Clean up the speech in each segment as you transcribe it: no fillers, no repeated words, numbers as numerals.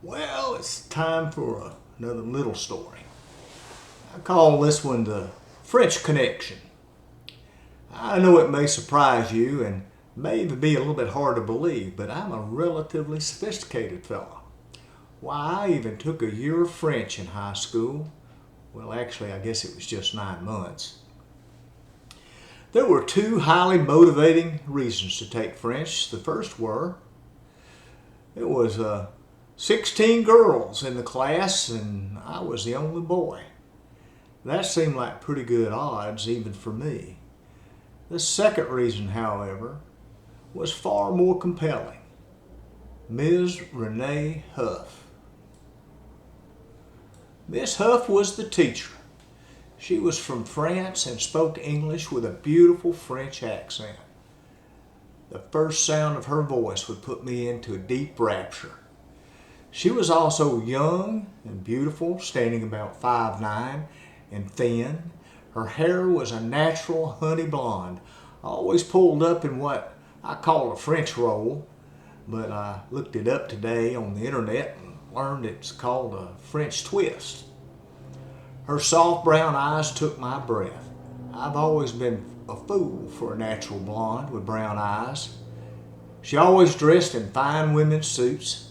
Well, it's time for another little story. I call this one the French Connection. I know it may surprise you and may even be a little bit hard to believe, but I'm a relatively sophisticated fella. Why, I even took a year of French in high school. Well, actually, I guess it was just 9 months. There were two highly motivating reasons to take French. The first it was 16 girls in the class and I was the only boy. That seemed like pretty good odds even for me. The second reason, however, was far more compelling. Ms. Renee Huff. Miss Huff was the teacher. She was from France and spoke English with a beautiful French accent. The first sound of her voice would put me into a deep rapture. She was also young and beautiful, standing about 5'9" and thin. Her hair was a natural honey blonde, always pulled up in what I call a French roll, but I looked it up today on the internet and learned it's called a French twist. Her soft brown eyes took my breath. I've always been a fool for a natural blonde with brown eyes. She always dressed in fine women's suits.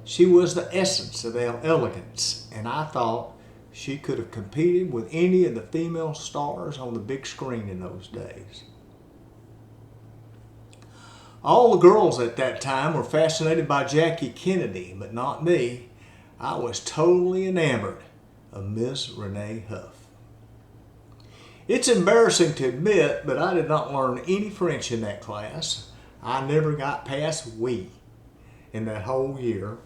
She was the essence of elegance, and I thought she could have competed with any of the female stars on the big screen in those days. All the girls at that time were fascinated by Jackie Kennedy, but not me. I was totally enamored of Miss Renee Huff. It's embarrassing to admit, but I did not learn any French in that class. I never got past oui in that whole year.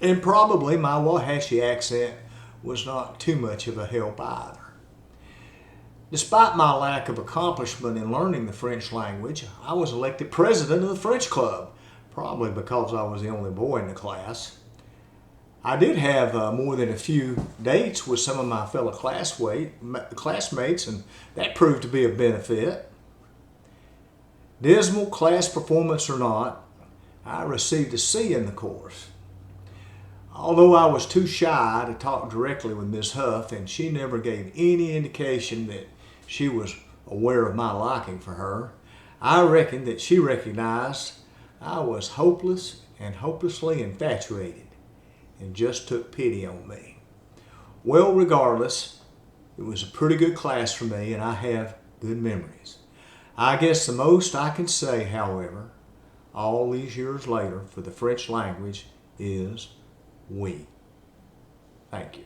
And probably my Wahashi accent was not too much of a help either. Despite my lack of accomplishment in learning the French language, I was elected president of the French club, probably because I was the only boy in the class. I did have more than a few dates with some of my fellow classmates, and that proved to be a benefit. Dismal class performance or not, I received a C in the course. Although I was too shy to talk directly with Miss Huff, and she never gave any indication that she was aware of my liking for her, I reckon that she recognized I was hopeless and hopelessly infatuated and just took pity on me. Well, regardless, it was a pretty good class for me and I have good memories. I guess the most I can say, however, all these years later for the French language is oui. Thank you.